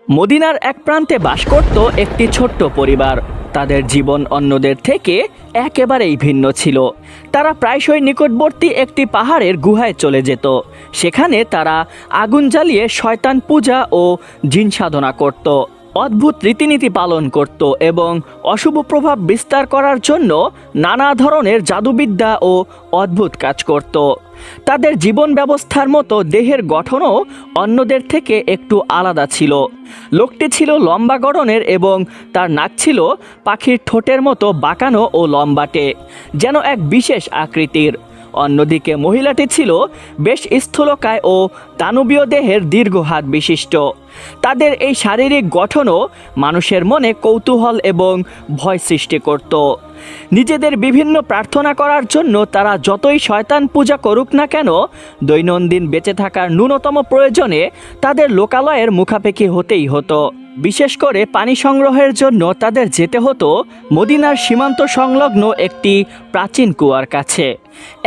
মদিনার এক প্রান্তে বাস করত একটি ছোট্ট পরিবার। তাদের জীবন অন্যদের থেকে একেবারেই ভিন্ন ছিল। তারা প্রায়শই নিকটবর্তী একটি পাহাড়ের গুহায় চলে যেত। সেখানে তারা আগুন জ্বালিয়ে শয়তান পূজা ও জিন সাধনা করত, অদ্ভুত রীতিনীতি পালন করত এবং অশুভ প্রভাব বিস্তার করার জন্য নানা ধরনের জাদুবিদ্যা ও অদ্ভুত কাজ করত। তাদের জীবন ব্যবস্থার মতো দেহের গঠনও অন্যদের থেকে একটু আলাদা ছিল। লোকটি ছিল লম্বা গড়নের এবং তার নাক ছিল পাখির ঠোঁটের মতো বাঁকানো ও লম্বাটে, যেন এক বিশেষ আকৃতির। অন্যদিকে মহিলাটি ছিল বেশ স্থূলকায় ও দানবীয় দেহের দীর্ঘ হাত বিশিষ্ট। তাদের এই শারীরিক গঠনও মানুষের মনে কৌতূহল এবং ভয় সৃষ্টি করত। নিজেদের বিভিন্ন প্রার্থনা করার জন্য তারা যতই শয়তান পূজা করুক না কেন, দৈনন্দিন বেঁচে থাকার ন্যূনতম প্রয়োজনে তাদের লোকালয়ের মুখাপেক্ষি হতেই হতো। বিশেষ করে পানি সংগ্রহের জন্য তাদের যেতে হতো মদিনার সীমান্ত সংলগ্ন একটি প্রাচীন কুয়ার কাছে।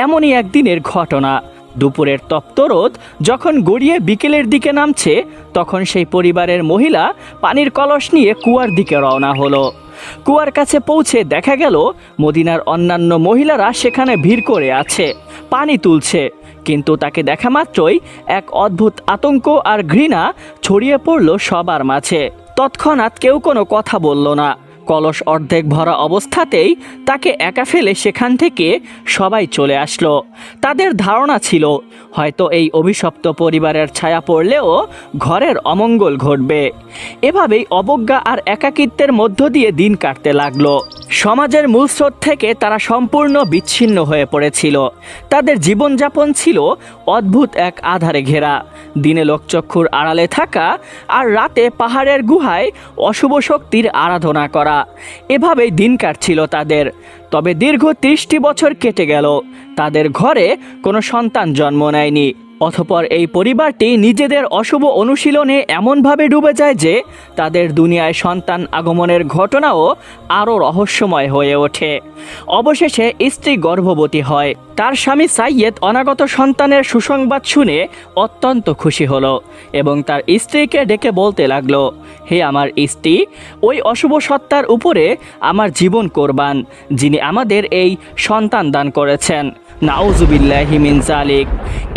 এমনই একদিনের ঘটনা। দুপুরের তপ্ত রোদ যখন গড়িয়ে বিকেলের দিকে নামছে, তখন সেই পরিবারের মহিলা পানির কলস নিয়ে কুয়ার দিকে রওনা হলো। কুয়ার কাছে পৌঁছে দেখা গেল মদিনার অন্যান্য মহিলারা সেখানে ভিড় করে আছে, পানি তুলছে। কিন্তু তাকে দেখা মাত্রই এক অদ্ভুত আতঙ্ক আর ঘৃণা ছড়িয়ে পড়ল সবার মাঝে। তৎক্ষণাৎ কেউ কোনো কথা বলল না। কলস অর্ধেক ভরা অবস্থাতেই তাকে একা ফেলে সেখান থেকে সবাই চলে আসলো। তাদের ধারণা ছিল হয়তো এই অভিশপ্ত পরিবারের ছায়া পড়লেও ঘরের অমঙ্গল ঘটবে। এভাবেই অবজ্ঞা আর একাকিত্বের মধ্য দিয়ে দিন কাটতে লাগলো। সমাজের মূল স্রোত থেকে তারা সম্পূর্ণ বিচ্ছিন্ন হয়ে পড়েছিল। তাদের জীবনযাপন ছিল অদ্ভুত এক আধারে ঘেরা, দিনে লোকচক্ষুর আড়ালে থাকা আর রাতে পাহাড়ের গুহায় অশুভ শক্তির আরাধনা করা। এভাবেই দিন কাটছিল তাদের। তবে দীর্ঘ 30টি বছর কেটে গেল, তাদের ঘরে কোনো সন্তান জন্ম নেয়নি। অতঃপর এই পরিবারটি নিজেদের অশুভ অনুশীলনে এমনভাবে ডুবে যায় যে তাদের দুনিয়ায় সন্তান আগমনের ঘটনাও আরও রহস্যময় হয়ে ওঠে। অবশেষে স্ত্রী গর্ভবতী হয়। তার স্বামী সাইয়েদ অনাগত সন্তানের সুসংবাদ শুনে অত্যন্ত খুশি হলো এবং তার স্ত্রীকে ডেকে বলতে লাগলো, হে আমার স্ত্রী, ওই অশুভ সত্তার উপরে আমার জীবন কোরবান, যিনি আমাদের এই সন্তান দান করেছেন। নাউজুবিল্লাহি মিন যালিক।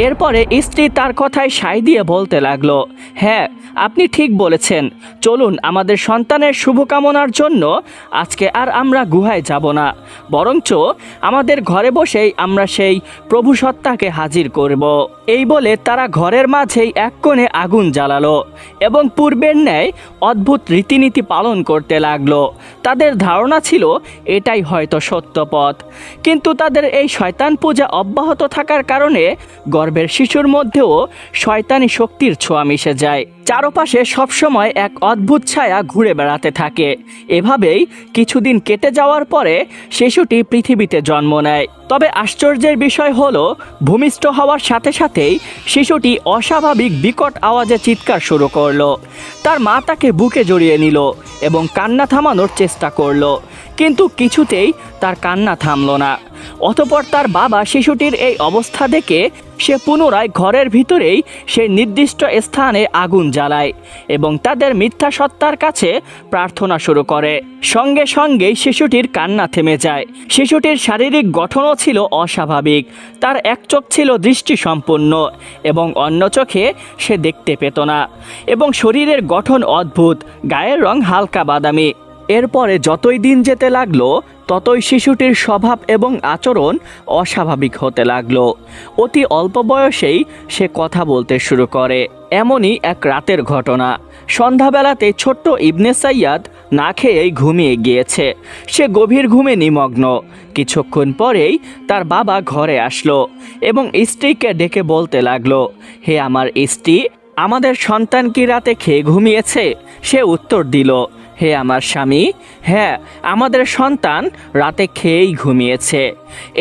এরপরে স্ত্রী তার কথায় সায় দিয়ে বলতে লাগলো, হ্যাঁ, আপনি ঠিক বলেছেন, চলুন আমাদের সন্তানের শুভকামনার জন্য আজকে আর আমরা গুহায় যাব না, বরঞ্চ আমাদের ঘরে বসেই আমরা সেই প্রভু সত্তাকে হাজির করব। এই বলে তারা ঘরের মাঝেই এক কোণে আগুন জ্বালালো এবং পূর্বের ন্যায় অদ্ভুত রীতিনীতি পালন করতে লাগলো। তাদের ধারণা ছিল এটাই হয়তো সত্য পথ। কিন্তু তাদের এই শয়তান পূজা অব্যাহত থাকার কারণে গর্ভের শিশুর মধ্যেও শয়তানি শক্তির ছোঁয়া মিশে যায়। চারপাশে সবসময় এক অদ্ভুত ছায়া ঘুরে বেড়াতে থাকে। এভাবেই কিছুদিন কেটে যাওয়ার পরে শিশুটি পৃথিবীতে জন্ম নেয়। তবে আশ্চর্যের বিষয় হলো, ভূমিষ্ঠ হওয়ার সাথে সাথেই শিশুটি অস্বাভাবিক বিকট আওয়াজে চিৎকার শুরু করলো। তার মা তাকে বুকে জড়িয়ে নিল এবং কান্না থামানোর চেষ্টা করলো, কিন্তু কিছুতেই তার কান্না থামল না। অতঃপর তার বাবা শিশুটির এই অবস্থা দেখে সে পুনরায় ঘরের ভিতরেই সে নির্দিষ্ট স্থানে আগুন জ্বালায় এবং তাদের মিথ্যা সত্তার কাছে প্রার্থনা শুরু করে। সঙ্গে সঙ্গেই শিশুটির কান্না থেমে যায়। শিশুটির শারীরিক গঠনও ছিল অস্বাভাবিক। তার এক চোখ ছিল দৃষ্টিসম্পন্ন এবং অন্য চোখে সে দেখতে পেত না, এবং শরীরের গঠন অদ্ভুত, গায়ের রং হালকা বাদামি। এরপরে যতই দিন যেতে লাগলো, ততই শিশুটির স্বভাব এবং আচরণ অস্বাভাবিক হতে লাগলো। অতি অল্প বয়সেই সে কথা বলতে শুরু করে। এমনই এক রাতের ঘটনা। সন্ধ্যাবেলাতে ছোট্ট ইবনে সাইয়াদ না খেয়েই ঘুমিয়ে গিয়েছে। সে গভীর ঘুমে নিমগ্ন। কিছুক্ষণ পরেই তার বাবা ঘরে আসলো এবং স্ত্রীকে ডেকে বলতে লাগলো, হে আমার স্ত্রী, আমাদের সন্তান কি রাতে খেয়ে ঘুমিয়েছে? সে উত্তর দিল, হে আমার স্বামী, হ্যাঁ, আমাদের সন্তান রাতে খেয়েই ঘুমিয়েছে।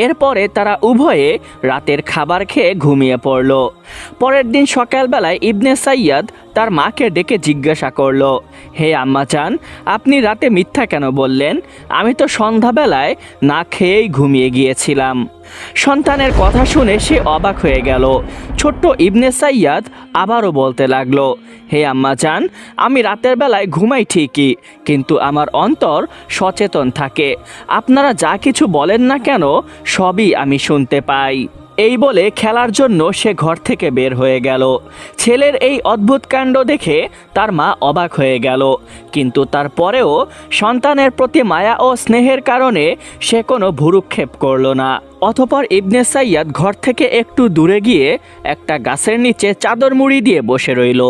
এরপরে তারা উভয়ে রাতের খাবার খেয়ে ঘুমিয়ে পড়ল। পরের দিন সকালবেলায় ইবনে সাইয়াদ তার মাকে ডেকে জিজ্ঞাসা করল, হে আম্মাজান, আপনি রাতে মিথ্যা কেন বললেন? আমি তো সন্ধ্যাবেলায় না খেয়েই ঘুমিয়ে গিয়েছিলাম। সন্তানের কথা শুনে সে অবাক হয়ে গেল। ছোট্ট ইবনে সাইয়াদ আবারও বলতে লাগলো, হে আম্মাজান, আমি রাতের বেলায় ঘুমাই ঠিকই, কিন্তু আমার অন্তর সচেতন থাকে। আপনারা যা কিছু বলেন না কেন সবই আমি শুনতে পাই। এই বলে খেলার জন্য সে ঘর থেকে বের হয়ে গেল। ছেলের এই অদ্ভুত কাণ্ড দেখে তার মা অবাক হয়ে গেল, কিন্তু তারপরেও সন্তানের প্রতি মায়া ও স্নেহের কারণে সে কোনো ভ্রুক্ষেপ করল না। অতঃপর ইবনে সাইয়াদ ঘর থেকে একটু দূরে গিয়ে একটা গাছের নিচে চাদর মুড়ি দিয়ে বসে রইল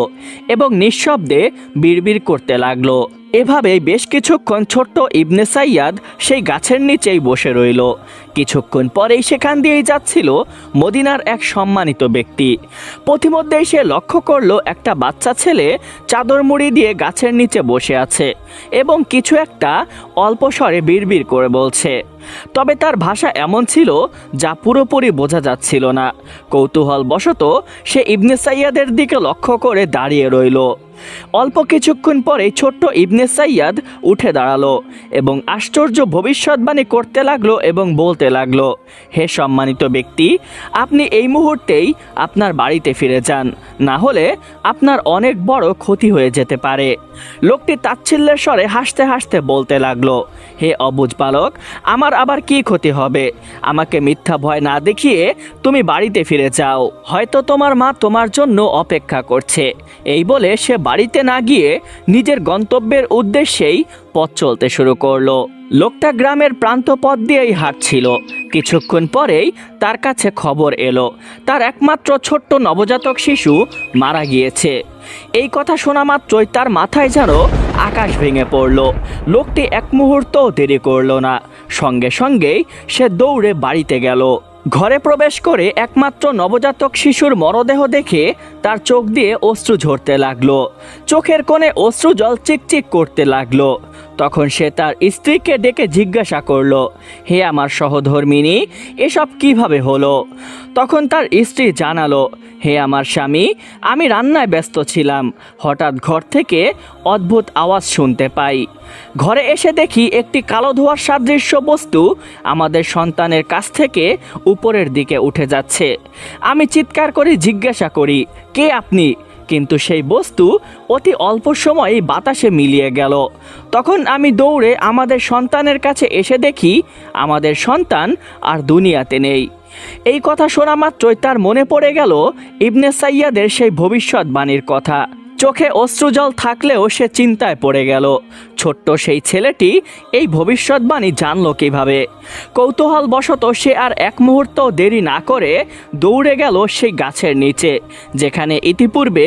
এবং নিঃশব্দে বিড়বিড় করতে লাগলো। এভাবেই বেশ কিছুক্ষণ ছোট্ট ইবনে সাইয়াদ সেই গাছের নিচেই বসে রইল। কিছুক্ষণ পরেই সেখান দিয়েই যাচ্ছিল মদিনার এক সম্মানিত ব্যক্তি। পথিমধ্যেই সে লক্ষ্য করলো একটা বাচ্চা ছেলে চাদর মুড়ি দিয়ে গাছের নিচে বসে আছে এবং কিছু একটা অল্প স্বরে বিড়বিড় করে বলছে, তবে তার ভাষা এমন ছিল যা পুরোপুরি বোঝা যাচ্ছিল না। কৌতূহলবশত সে ইবনে সাইয়াদের দিকে লক্ষ্য করে দাঁড়িয়ে রইল। অল্প কিছুক্ষণ পরেই ছোট্ট ইবনে সাইয়াদ উঠে দাঁড়ালো এবং আশ্চর্য ভবিষ্যৎবাণী করতে লাগলো এবং বলতে লাগলো, হে সম্মানিত ব্যক্তি, আপনি এই মুহূর্তেই আপনার বাড়িতে ফিরে যান, না হলে আপনার অনেক বড় ক্ষতি হয়ে যেতে পারে। লোকটি তাচ্ছিল্যের স্বরে হাসতে হাসতে বলতে লাগলো, হে অবুঝ বালক, আমার আবার কি ক্ষতি হবে? আমাকে মিথ্যা ভয় না দেখিয়ে তুমি বাড়িতে ফিরে যাও, হয়তো তোমার মা তোমার জন্য অপেক্ষা করছে। এই বলে সে বাড়িতে না গিয়ে নিজের গন্তব্যের উদ্দেশ্যেই পথ চলতে শুরু করলো। লোকটা গ্রামের প্রান্ত পথ দিয়েই হাঁটছিল। কিছুক্ষণ পরেই তার কাছে খবর এলো তার একমাত্র ছোট্ট নবজাতক শিশু মারা গিয়েছে। এই কথা শোনা মাত্রই তার মাথায় যেন আকাশ ভেঙে পড়ল। লোকটি এক মুহূর্তও দেরি করল না, সঙ্গে সঙ্গেই সে দৌড়ে বাড়িতে গেল। ঘরে প্রবেশ করে একমাত্র নবজাতক শিশুর মরদেহ দেখে তার চোখ দিয়ে অশ্রু ঝরতে লাগলো। চোখের কোণে অশ্রু জল চিকচিক করতে লাগলো। তখন সে তার স্ত্রীকে ডেকে জিজ্ঞাসা করলো, হে আমার সহধর্মিনী, এসব কিভাবে হলো? তখন তার স্ত্রী জানালো, হে আমার স্বামী, আমি রান্নায় ব্যস্ত ছিলাম, হঠাৎ ঘর থেকে অদ্ভুত আওয়াজ শুনতে পাই। ঘরে এসে দেখি একটি কালো ধোঁয়ার সাদৃশ্য বস্তু আমাদের সন্তানের কাছ থেকে উপরের দিকে উঠে যাচ্ছে। আমি চিৎকার করে জিজ্ঞাসা করি, কে আপনি? কিন্তু সেই বস্তু অতি অল্প সময়েই বাতাসে মিলিয়ে গেল। তখন আমি দৌড়ে আমাদের সন্তানের কাছে এসে দেখি আমাদের সন্তান আর দুনিয়াতে নেই। এই কথা শোনা মাত্রই তার মনে পড়ে গেল ইবনে সাইয়াদের সেই ভবিষ্যৎবাণীর কথা। চোখে অশ্রুজল থাকলেও সে চিন্তায় পড়ে গেল, ছোট্ট সেই ছেলেটি এই ভবিষ্যৎবাণী জানলো কিভাবে? কৌতূহলবশত সে আর এক মুহূর্ত দেরি না করে দৌড়ে গেল সেই গাছের নিচে, যেখানে ইতিপূর্বে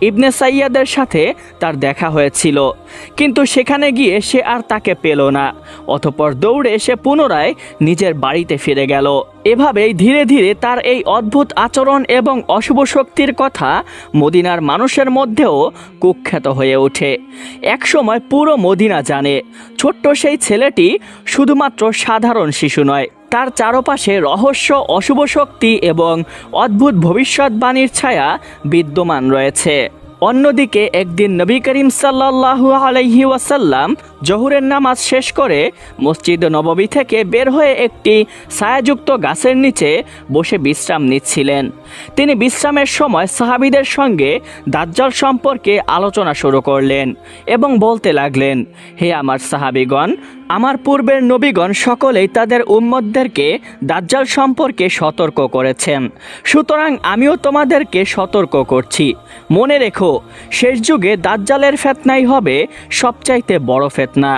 ইবনে সাইয়াদের সাথে তার দেখা হয়েছিল। কিন্তু সেখানে গিয়ে সে আর তাকে পেল না। অতঃপর দৌড়ে সে পুনরায় নিজের বাড়িতে ফিরে গেল। এভাবেই ধীরে ধীরে তার এই অদ্ভুত আচরণ এবং অশুভ শক্তির কথা মদিনার মানুষের মধ্যেও কুখ্যাত হয়ে ওঠে। একসময় পুরো মদিনা জানে ছোট্ট সেই ছেলেটি শুধুমাত্র সাধারণ শিশু নয়, তার চারপাশে রহস্য, অশুভ শক্তি এবং অদ্ভুত ভবিষ্যৎবাণীর ছায়া বিদ্যমান রয়েছে। অন্যদিকে একদিন নবী করিম সাল্লাল্লাহু আলাইহি ওয়াসাল্লাম জোহরের নামাজ শেষ করে মসজিদ নববী থেকে বের হয়ে একটি ছায়াযুক্ত গাছের নিচে বসে বিশ্রাম নিচ্ছিলেন। তিনি বিশ্রামের সময় সাহাবীদের সঙ্গে দাজ্জাল সম্পর্কে আলোচনা শুরু করলেন এবং বলতে লাগলেন, হে আমার সাহাবীগণ, আমার পূর্বের নবীগণ সকলেই তাদের উম্মতদেরকে দাজ্জাল সম্পর্কে সতর্ক করেছেন, সুতরাং আমিও তোমাদেরকে সতর্ক করছি। মনে রেখো, শেষ যুগে দাজ্জালের ফিতনাই হবে সবচাইতে বড় ফিতনা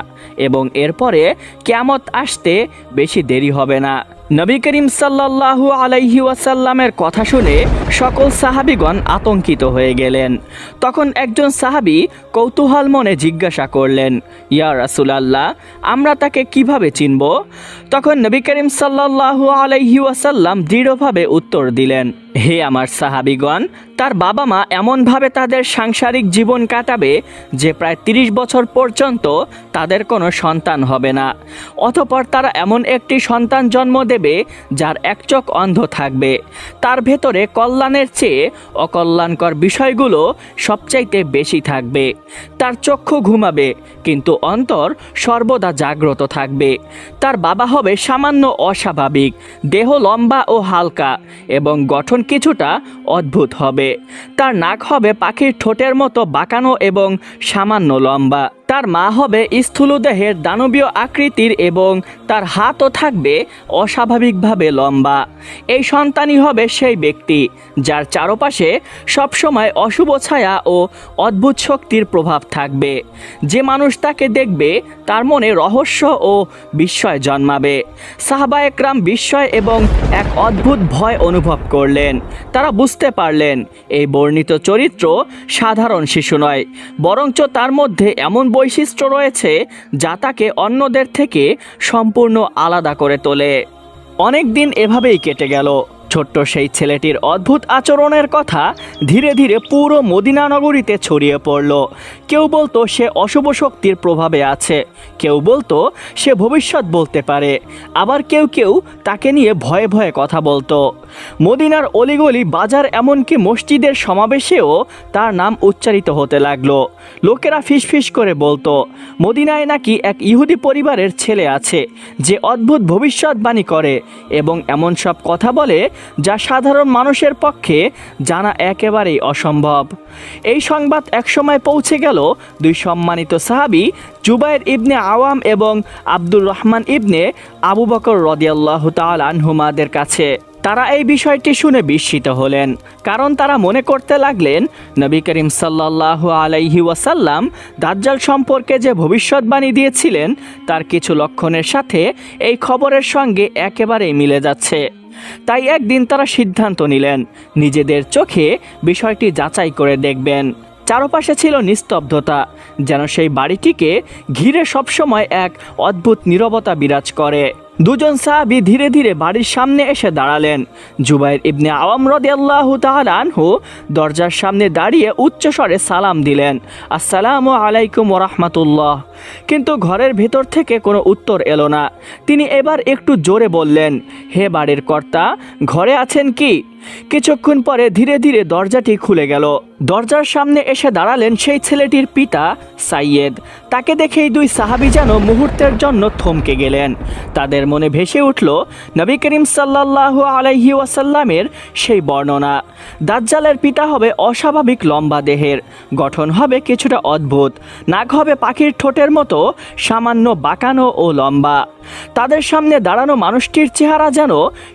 এবং এরপরে কিয়ামত আসতে বেশি দেরি হবে না। নবী করিম সাল্লাল্লাহু আলাইহি ওয়াসাল্লামের কথা শুনে সকল সাহাবীগণ আতঙ্কিত হয়ে গেলেন। তখন একজন সাহাবী কৌতূহল মনে জিজ্ঞাসা করলেন, ইয়া রাসূলুল্লাহ, আমরা তাকে কিভাবে চিনব? তখন নবী করিম সাল্লাল্লাহু আলাইহি ওয়াসাল্লাম দৃঢ়ভাবে উত্তর দিলেন, হে আমার সাহাবীগণ, তার বাবা মা এমনভাবে তাদের সাংসারিক জীবন কাটাবে যে প্রায় 30 বছর পর্যন্ত তাদের কোনো সন্তান হবে না। অতঃপর তারা এমন একটি সন্তান জন্ম দেবে যার এক চোখ অন্ধ থাকবে। তার ভেতরে কল্যাণের চেয়ে অকল্যাণকর বিষয়গুলো সবচাইতে বেশি থাকবে। তার চক্ষু ঘুমাবে কিন্তু অন্তর সর্বদা জাগ্রত থাকবে। তার বাবা হবে সামান্য অস্বাভাবিক, দেহ লম্বা ও হালকা এবং গঠন কিছুটা অদ্ভুত হবে। তার নাক হবে পাখির ঠোঁটের মতো বাঁকানো এবং সামান্য লম্বা। তার মা হবে স্থূলদেহের দানবীয় আকৃতির এবং তার হাতও থাকবে অস্বাভাবিকভাবে লম্বা। এই সন্তানই হবে সেই ব্যক্তি যার চারপাশে সবসময় অশুভ ছায়া ও অদ্ভুত শক্তির প্রভাব থাকবে। যে মানুষ তাকে দেখবে তার মনে রহস্য ও বিস্ময় জন্মাবে। সাহাবায়ে কেরাম বিস্ময় এবং এক অদ্ভুত ভয় অনুভব করলেন। তারা বুঝতে পারলেন এই বর্ণিত চরিত্র সাধারণ শিশু নয়, বরঞ্চ তার মধ্যে এমন বৈশিষ্ট্য রয়েছে যা তাকে অন্যদের থেকে সম্পূর্ণ আলাদা করে তোলে। অনেক দিন এভাবেই কেটে গেল। ছোট্ট সেই ছেলেটির অদ্ভুত আচরণের কথা ধীরে ধীরে পুরো মদিনা নগরীতে ছড়িয়ে পড়ল। কেউ বলতো সে অশুভ শক্তির প্রভাবে আছে, কেউ বলতো সে ভবিষ্যৎ বলতে পারে, আবার কেউ কেউ তাকে নিয়ে ভয়ে ভয়ে কথা বলতো। মদিনার অলিগলি, বাজার, এমনকি মসজিদের সমাবেশেও তার নাম উচ্চারিত হতে লাগলো। লোকেরা ফিসফিস করে বলতো মদিনায় নাকি এক ইহুদি পরিবারের ছেলে আছে যে অদ্ভুত ভবিষ্যৎবাণী করে এবং এমন সব কথা বলে যা সাধারণ মানুষের পক্ষে জানা একেবারেই অসম্ভব। এই সংবাদ একসময় পৌঁছে গেল দুই সম্মানিত সাহাবী জুবাইর ইবনে আওয়াম এবং আব্দুর রহমান ইবনে আবু বকর রাদিয়াল্লাহু তাআলা আনহুমাদের কাছে। তারা এই বিষয়টি শুনে বিস্মিত হলেন, কারণ তারা মনে করতে লাগলেন নবী করিম সাল্লাল্লাহু আলাইহি ওয়াসাল্লাম দাজ্জাল সম্পর্কে যে ভবিষ্যৎবাণী দিয়েছিলেন তার কিছু লক্ষণের সাথে এই খবরের সঙ্গে একেবারেই মিলে যাচ্ছে। তাই একদিন তারা সিদ্ধান্ত নিলেন নিজেদের চোখে বিষয়টি যাচাই করে দেখবেন। চারপাশে ছিল নিস্তব্ধতা, যেন সেই বাড়িটিকে ঘিরে সবসময় এক অদ্ভুত নীরবতা বিরাজ করে। দুজন সাহাবী ধীরে ধীরে বাড়ির সামনে এসে দাঁড়ালেন। জুবাইর ইবনে আওয়াম রাদিয়াল্লাহু তাআলা আনহু দরজার সামনে দাঁড়িয়ে উচ্চস্বরে সালাম দিলেন, আসসালামু আলাইকুম ওয়া রাহমাতুল্লাহ। কিন্তু ঘরের ভেতর থেকে কোনো উত্তর এলো না। তিনি এবার একটু জোরে বললেন, হে বাড়ির কর্তা, ঘরে আছেন কি? কিছুক্ষণ পরে ধীরে ধীরে দরজাটি খুলে গেল। দরজার সামনে এসে দাঁড়ালেন সেই ছেলেটির পিতা সাইয়েদ। তাকে দেখেই দুই সাহাবী যেন মুহূর্তের জন্য থমকে গেলেন। তাদের মনে ভেসে উঠল নবী করিম সাল্লাল্লাহু আলাইহি ওয়াসাল্লামের সেই বর্ণনা। দাজ্জালের পিতা হবে অস্বাভাবিক লম্বা দেহের, গঠন হবে কিছুটা অদ্ভুত, নাক হবে পাখির ঠোঁটের মতো সামান্য বাঁকানো ও লম্বা। তাদের সামনে দাঁড়ানো মানুষটির চেহারা যেন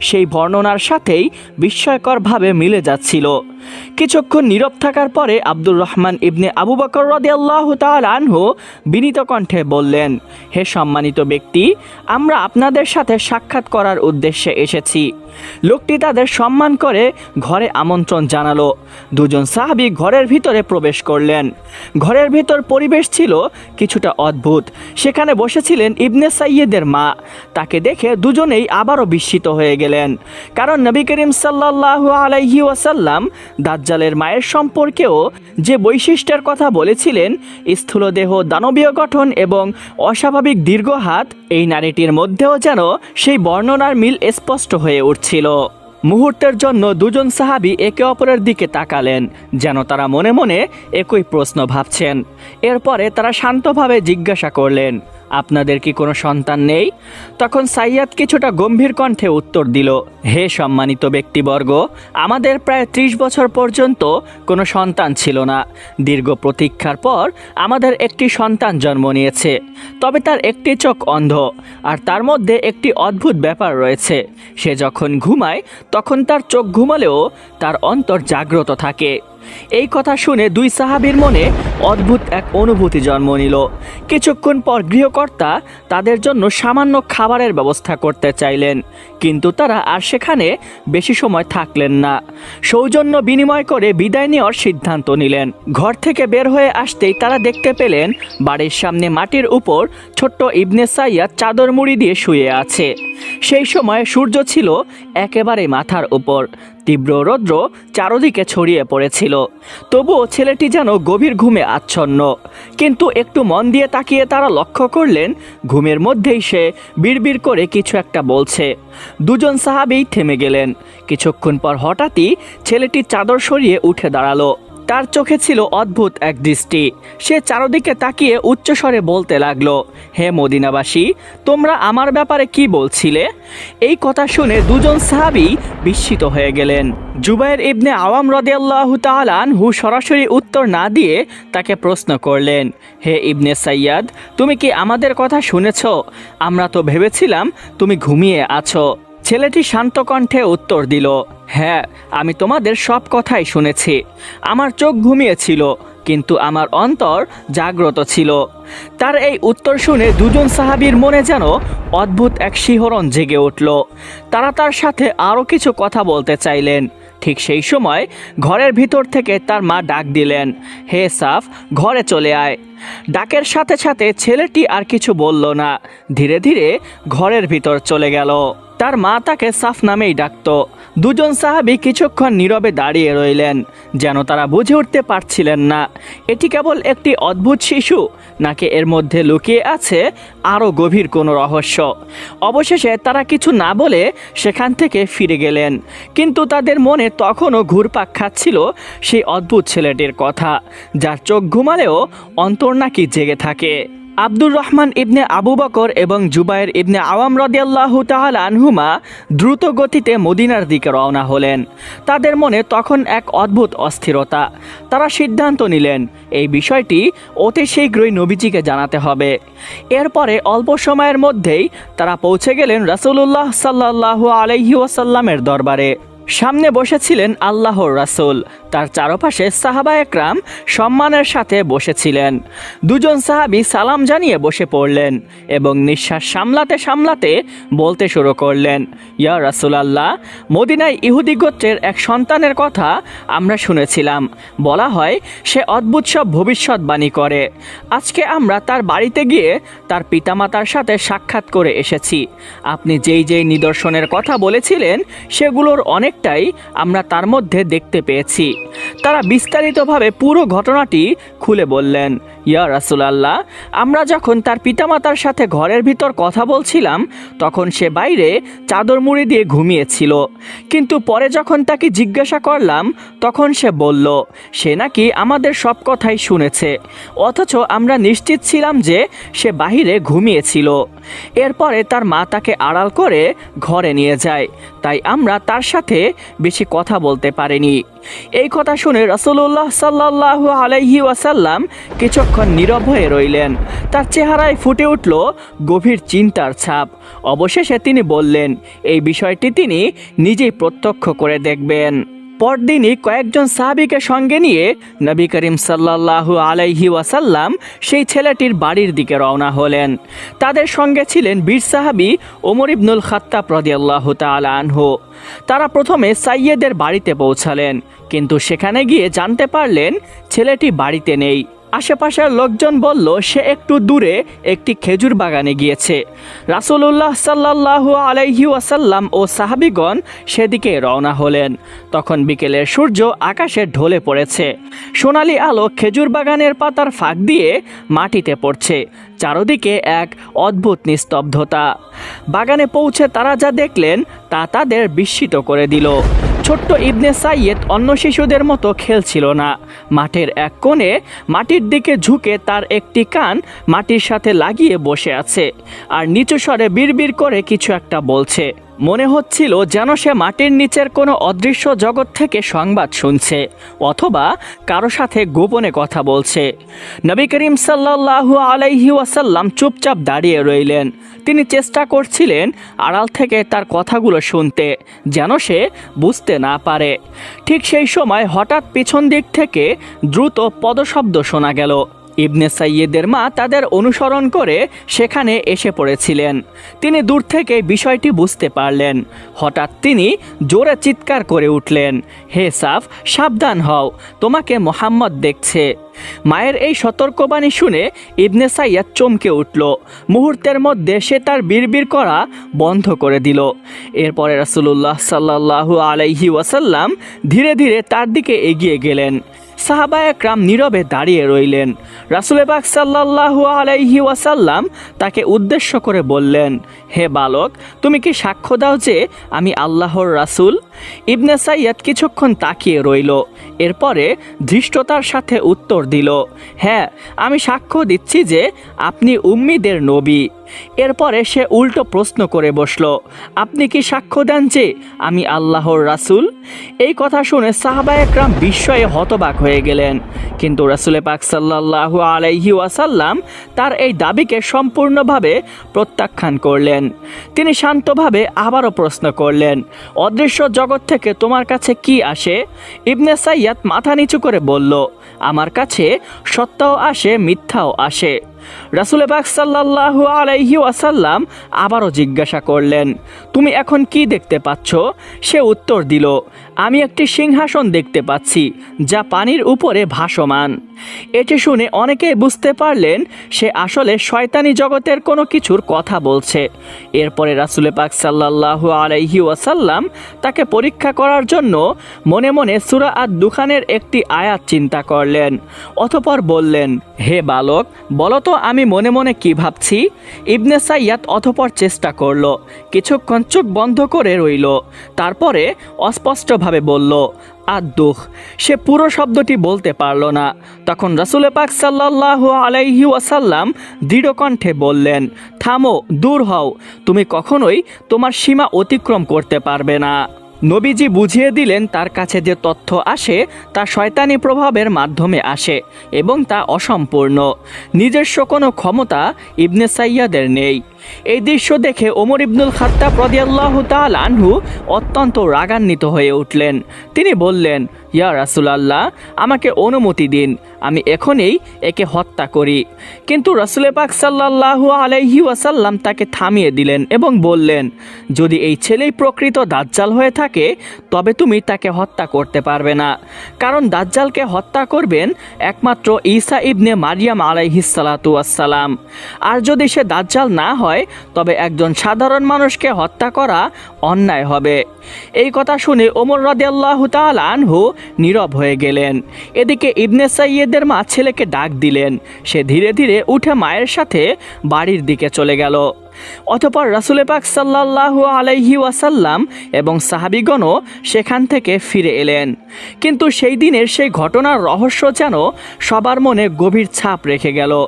সেই বর্ণনার সাথেই বিস্ময়করভাবে মিলে যাচ্ছিল। কিছুক্ষণ নীরব থাকার পরে আব্দুর রহমান ইবনে আবু বকর রাদিয়াল্লাহু তাআলা আনহু বিনীত কণ্ঠে বললেন, হে সম্মানিত ব্যক্তি, আমরা আপনাদের সাথে সাক্ষাৎ করার উদ্দেশ্যে এসেছি। লোকটি তাদের সম্মান করে ঘরে আমন্ত্রণ জানালো। দুজন সাহাবী ঘরের ভিতরে প্রবেশ করলেন। ঘরের ভিতর পরিবেশ ছিল কিছুটা অদ্ভুত। সেখানে বসেছিলেন ইবনে সাইয়েদের মা। তাকে দেখে দুজনেই আবারও বিস্মিত হয়ে গেলেন, কারণ নবী করিম সাল্লাল্লাহু আলাইহি ওয়াসাল্লাম দাজ্জালের মায়ের সম্পর্কেও যে বৈশিষ্ট্যের কথা বলেছিলেন, স্থূলদেহ, দানবীয় গঠন এবং অস্বাভাবিক দীর্ঘ হাত, এই নারীটির মধ্যেও যেন সেই বর্ণনার মিল স্পষ্ট হয়ে উঠছিল। মুহূর্তের জন্য দুজন সাহাবী একে অপরের দিকে তাকালেন, যেন তারা মনে মনে একই প্রশ্ন ভাবছেন। এরপরে তারা শান্তভাবে জিজ্ঞাসা করলেন, আপনাদের কি কোনো সন্তান নেই? তখন সাইয়াদ কিছুটা গম্ভীর কণ্ঠে উত্তর দিল, হে সম্মানিত ব্যক্তিবর্গ, আমাদের প্রায় 30 বছর পর্যন্ত কোনো সন্তান ছিল না। দীর্ঘ প্রতীক্ষার পর আমাদের একটি সন্তান জন্ম নিয়েছে, তবে তার একটি চোখ অন্ধ, আর তার মধ্যে একটি অদ্ভুত ব্যাপার রয়েছে। সে যখন ঘুমায় তখন তার চোখ ঘুমালেও তার অন্তর জাগ্রত থাকে। এই কথা শুনে দুই সাহাবীর মনে অদ্ভুত এক অনুভূতি জন্ম নিল। কিছুক্ষণ পর গৃহকর্তা তাদের জন্য সামান্য খাবারের ব্যবস্থা করতে চাইলেন, কিন্তু তারা আর সেখানে বেশি সময় থাকলেন না। সৌজন্য বিনিময় করে বিদায় নেওয়ার সিদ্ধান্ত নিলেন। ঘর থেকে বের হয়ে আসতেই তারা দেখতে পেলেন বাড়ির সামনে মাটির উপর ছোট্ট ইবনে সাইয়াদ চাদর মুড়ি দিয়ে শুয়ে আছে। সেই সময় সূর্য ছিল একেবারে মাথার উপর। তীব্র রৌদ্র চারদিকে ছড়িয়ে পড়েছিল। তবুও ছেলেটি যেন গভীর ঘুমে আচ্ছন্ন। কিন্তু একটু মন দিয়ে তাকিয়ে তারা লক্ষ্য করলেন ঘুমের মধ্যেই সে বিড়বিড় করে কিছু একটা বলছে। দুজন সাহাবী থেমে গেলেন। কিছুক্ষণ পর হঠাৎই ছেলেটি চাদর সরিয়ে উঠে দাঁড়ালো। তার চোখে ছিল অদ্ভুত এক দৃষ্টি। সে চারদিকে তাকিয়ে উচ্চস্বরে বলতে লাগলো, হে মদিনাবাসী, তোমরা আমার ব্যাপারে কি বলছিলে? এই কথা শুনে দুজন সাহাবী বিস্মিত হয়ে গেলেন। জুবায়ের ইবনে আওয়াম রাদিয়াল্লাহু তাআলা আনহু সরাসরি উত্তর না দিয়ে তাকে প্রশ্ন করলেন, হে ইবনে সাইয়াদ, তুমি কি আমাদের কথা শুনেছ? আমরা তো ভেবেছিলাম তুমি ঘুমিয়ে আছো। ছেলেটি শান্ত কণ্ঠে উত্তর দিল, হ্যাঁ, আমি তোমাদের সব কথাই শুনেছি। আমার চোখ ঘুমিয়েছিল, কিন্তু আমার অন্তর জাগ্রত ছিল। তার এই উত্তর শুনে দুজন সাহাবীর মনে যেন অদ্ভুত এক শিহরণ জেগে উঠল। তারা তার সাথে আরও কিছু কথা বলতে চাইলেন। ঠিক সেই সময় ঘরের ভিতর থেকে তার মা ডাক দিলেন, হে সাফ, ঘরে চলে আয়। ডাকের সাথে সাথে ছেলেটি আর কিছু বলল না, ধীরে ধীরে ঘরের ভিতর চলে গেল। তার মা তাকে সাফ নামেই ডাকত। দুজন সাহাবী কিছুক্ষণ নীরবে দাঁড়িয়ে রইলেন, যেন তারা বুঝে উঠতে পারছিলেন না এটি কেবল একটি অদ্ভুত শিশু নাকি এর মধ্যে লুকিয়ে আছে আরও গভীর কোনো রহস্য। অবশেষে তারা কিছু না বলে সেখান থেকে ফিরে গেলেন, কিন্তু তাদের মনে তখনও ঘুরপাক খাচ্ছিল সেই অদ্ভুত ছেলেটির কথা, যার চোখ ঘুমালেও অন্তর নাকি জেগে থাকে। আব্দুর রহমান ইবনে আবু বকর এবং জুবায়ের ইবনে আওয়াম রাদিয়াল্লাহু তাআলা আনহুমা দ্রুত গতিতে মদিনার দিকে রওনা হলেন। তাদের মনে তখন এক অদ্ভুত অস্থিরতা। তারা সিদ্ধান্ত নিলেন এই বিষয়টি অতি শীঘ্রই নবীজিকে জানাতে হবে। এরপরে অল্প সময়ের মধ্যেই তারা পৌঁছে গেলেন রাসূলুল্লাহ সাল্লাল্লাহু আলাইহি ওয়াসাল্লামের দরবারে। সামনে বসেছিলেন আল্লাহর রাসূল, তার চারপাশে সাহাবা একরাম সম্মানের সাথে বসেছিলেন। দুজন সাহাবী সালাম জানিয়ে বসে পড়লেন এবং নিঃশ্বাস সামলাতে সামলাতে বলতে শুরু করলেন, ইয়া রাসূলুল্লাহ, মদিনায় ইহুদি গোত্রের এক সন্তানের কথা আমরা শুনেছিলাম। বলা হয় সে অদ্ভুত সব ভবিষ্যৎবাণী করে। আজকে আমরা তার বাড়িতে গিয়ে তার পিতামাতার সাথে সাক্ষাৎ করে এসেছি। আপনি যেই যেই নিদর্শনের কথা বলেছিলেন সেগুলোর অনেকটাই আমরা তার মধ্যে দেখতে পেয়েছি। তারা বিস্তারিতভাবে পুরো ঘটনাটি খুলে বললেন, ইয়া রাসূলুল্লাহ, আমরা যখন তার পিতামাতার সাথে ঘরের ভিতর কথা বলছিলাম তখন সে বাইরে চাদর মুড়ি দিয়ে ঘুমিয়েছিল, কিন্তু পরে যখন তাকে জিজ্ঞাসা করলাম তখন সে বলল সে নাকি আমাদের সব কথাই শুনেছে, অথচ আমরা নিশ্চিত ছিলাম যে সে বাহিরে ঘুমিয়েছিল। এরপরে তার মা তাকে আড়াল করে ঘরে নিয়ে যায়, তাই আমরা তার সাথে বেশি কথা বলতে পারিনি। এই কথা শুনে রাসূলুল্লাহ সাল্লাল্লাহু আলাইহি ওয়াসাল্লাম কিছুক্ষণ নীরব হয়ে রইলেন। তার চেহারায় ফুটে উঠল গভীর চিন্তার ছাপ। অবশেষে তিনি বললেন এই বিষয়টি তিনি নিজেই প্রত্যক্ষ করে দেখবেন। পরদিনই কয়েকজন সাহাবীকে সঙ্গে নিয়ে নবী করিম সাল্লাল্লাহু আলাইহি ওয়াসাল্লাম সেই ছেলেটির বাড়ির দিকে রওনা হলেন। তাদের সঙ্গে ছিলেন বীর সাহাবী ওমর ইবনুল খাত্তাব রাদিয়াল্লাহু তাআলা আনহু। তারা প্রথমে সাইয়েদের বাড়িতে পৌঁছালেন, কিন্তু সেখানে গিয়ে জানতে পারলেন ছেলেটি বাড়িতে নেই। আশেপাশের লোকজন বলল সে একটু দূরে একটি খেজুর বাগানে গিয়েছে। রাসূলুল্লাহ সাল্লাল্লাহু আলাইহি ওয়াসাল্লাম ও সাহাবীগণ সেদিকে রওনা হলেন। তখন বিকেলের সূর্য আকাশে ঢলে পড়েছে। সোনালি আলো খেজুর বাগানের পাতার ফাঁক দিয়ে মাটিতে পড়ছে। চারদিকে এক অদ্ভুত নিস্তব্ধতা। বাগানে পৌঁছে তারা যা দেখলেন তা তাদের বিস্মিত করে দিল। ছোট্ট ইবনে সাইয়েদ অন্য শিশুদের মতো খেলছিল না। মাঠের এক কোণে মাটির দিকে ঝুঁকে তার একটি কান মাটির সাথে লাগিয়ে বসে আছে আর নিচু স্বরে বিড়বিড় করে কিছু একটা বলছে। মনে হচ্ছিল যেন সে মাটির নিচের কোনো অদৃশ্য জগৎ থেকে সংবাদ শুনছে অথবা কারো সাথে গোপনে কথা বলছে। নবী করিম সাল্লাল্লাহু আলাইহি ওয়াসাল্লাম চুপচাপ দাঁড়িয়ে রইলেন। তিনি চেষ্টা করছিলেন আড়াল থেকে তার কথাগুলো শুনতে, যেন সে বুঝতে না পারে। ঠিক সেই সময় হঠাৎ পিছন দিক থেকে দ্রুত পদশব্দ শোনা গেল। ইবনে সাইয়েদের মা তাদের অনুসরণ করে সেখানে এসে পড়েছিলেন। তিনি দূর থেকে বিষয়টি বুঝতে পারলেন। হঠাৎ তিনি জোরে চিৎকার করে উঠলেন, হে সাফ, সাবধান হও, তোমাকে মোহাম্মদ দেখছে। মায়ের এই সতর্কবাণী শুনে ইবনে সাইয়াদ চমকে উঠল। মুহূর্তের মধ্যে সে তার বিড়বিড় করা বন্ধ করে দিল। এরপরে রাসূলুল্লাহ সাল্লাল্লাহু আলাইহি ওয়াসাল্লাম ধীরে ধীরে তার দিকে এগিয়ে গেলেন। সাহাবায়ে কেরাম নীরবে দাঁড়িয়ে রইলেন। রাসূল পাক সাল্লাল্লাহু আলাইহি ওয়াসাল্লাম তাকে উদ্দেশ্য করে বললেন, হে বালক, তুমি কি সাক্ষ্য দাও যে আমি আল্লাহর রাসূল? ইবনে সাইয়াদ কিছুক্ষণ তাকিয়ে রইল। এরপরে ধৃষ্টতার সাথে উত্তর দিল, হ্যাঁ, আমি সাক্ষ্য দিচ্ছি যে আপনি উম্মীদের নবী। এরপরে সে উল্টো প্রশ্ন করে বসল, আপনি কি সাক্ষ্য দেন যে আমি আল্লাহর রাসূল? এই কথা শুনে সাহাবায়ে কেরাম বিস্ময়ে হতবাক হয়ে গেলেন। কিন্তু রাসূল পাক সাল্লাল্লাহু আলাইহি ওয়াসাল্লাম তার এই দাবিকে সম্পূর্ণভাবে প্রত্যাখ্যান করলেন। তিনি শান্তভাবে আবারও প্রশ্ন করলেন, অদৃশ্য জগৎ থেকে তোমার কাছে কি আসে? ইবনে সাইয়াদ মাথা নিচু করে বলল, আমার কাছে সত্যও আসে, মিথ্যাও আসে। রাসূল পাক সাল্লাল্লাহু আলাইহি ওয়াসাল্লাম আবারও জিজ্ঞাসা করলেন, তুমি এখন কি দেখতে পাচ্ছ? সে উত্তর দিল, আমি একটি সিংহাসন দেখতে পাচ্ছি যা পানির উপরে ভাসমান। এটি শুনে অনেকেই বুঝতে পারলেন সে আসলে শয়তানি জগতের কোনো কিছুর কথা বলছে। এরপরে রাসূল পাক সাল্লাল্লাহু আলাইহি ওয়াসাল্লাম তাকে পরীক্ষা করার জন্য মনে মনে সূরা আদ-দুখানের একটি আয়াত চিন্তা করলেন। অতঃপর বললেন, হে বালক, বলো তো আমি মনে মনে কি ভাবছি? ইবনে সাইয়াদ অতঃপর চেষ্টা করল, কিছুক্ষণ চোখ বন্ধ করে রইল। তারপরে অস্পষ্টভাবে বলল, আদ-দুখ। সে পুরো শব্দটি বলতে পারল না। তখন রাসূল পাক সাল্লাল্লাহু আলাইহি ওয়াসাল্লাম দৃঢ় কণ্ঠে বললেন, থামো, দূর হও, তুমি কখনোই তোমার সীমা অতিক্রম করতে পারবে না। নবীজি বুঝিয়ে দিলেন তার কাছে যে তথ্য আসে তা শয়তানি প্রভাবের মাধ্যমে আসে এবং তা অসম্পূর্ণ। নিজস্ব কোনো ক্ষমতা ইবনে সাইয়াদের নেই। এই দৃশ্য দেখে ওমর ইবনুল খাত্তাব রাদিয়াল্লাহু তাআলা আনহু অত্যন্ত রাগান্বিত হয়ে উঠলেন। তিনি বললেন, ইয়া রাসূলুল্লাহ, আমাকে অনুমতি দিন, আমি এখনই একে হত্যা করি। কিন্তু রাসূল পাক সাল্লাল্লাহু আলাইহি ওয়াসাল্লাম তাকে থামিয়ে দিলেন এবং বললেন, যদি এই ছেলেই প্রকৃত দাজ্জাল হয়ে থাকে তবে তুমি তাকে হত্যা করতে পারবে না, কারণ দাজ্জালকে হত্যা করবেন একমাত্র ঈসা ইবনে মারিয়াম আলাইহিস সালাতু ওয়াস সালাম। আর যদি সে দাজ্জাল না হয় তবে একজন সাধারণ মানুষকে হত্যা করা অন্যায় হবে। এই কথা শুনে ওমর রাদিয়াল্লাহু তাআলা আনহু নীরব হয়ে গেলেন। এদিকে ইবনে সাইয়েদের মা ছেলেকে ডাক দিলেন। সে ধীরে ধীরে উঠে মায়ের সাথে বাড়ির দিকে চলে গেল। অতঃপর রাসূল পাক সাল্লাল্লাহু আলাইহি ওয়াসাল্লাম এবং সাহাবীগণও সেখান থেকে ফিরে এলেন। কিন্তু সেই দিনের সেই ঘটনার রহস্য যেন সবার মনে গভীর ছাপ রেখে গেল।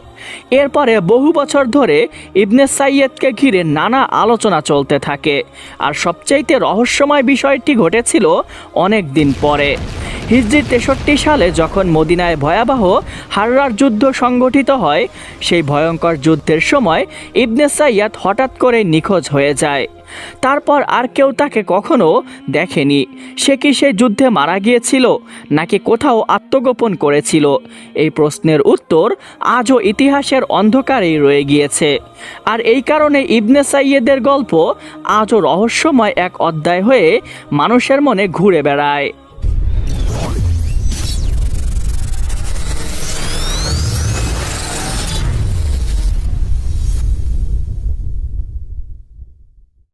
এরপরে বহু বছর ধরে ইবনে সাইয়েদকে ঘিরে নানা আলোচনা চলতে থাকে। আর সবচাইতে রহস্যময় বিষয়টি ঘটেছিল অনেক দিন পরে। হিজরি 63 সালে যখন মদিনায় ভয়াবহ হাররার যুদ্ধ সংগঠিত হয়, সেই ভয়ঙ্কর যুদ্ধের সময় ইবনে সাইয়াদ হঠাৎ করে নিখোঁজ হয়ে যায়। তারপর আর কেউ তাকে কখনো দেখেনি। সে কি সেই যুদ্ধে মারা গিয়েছিল নাকি কোথাও আত্মগোপন করেছিল? এই প্রশ্নের উত্তর আজও ইতিহাসের অন্ধকারেই রয়ে গিয়েছে। আর এই কারণে ইবনে সাইয়েদের গল্প আজও রহস্যময় এক অধ্যায় হয়ে মানুষের মনে ঘুরে বেড়ায়।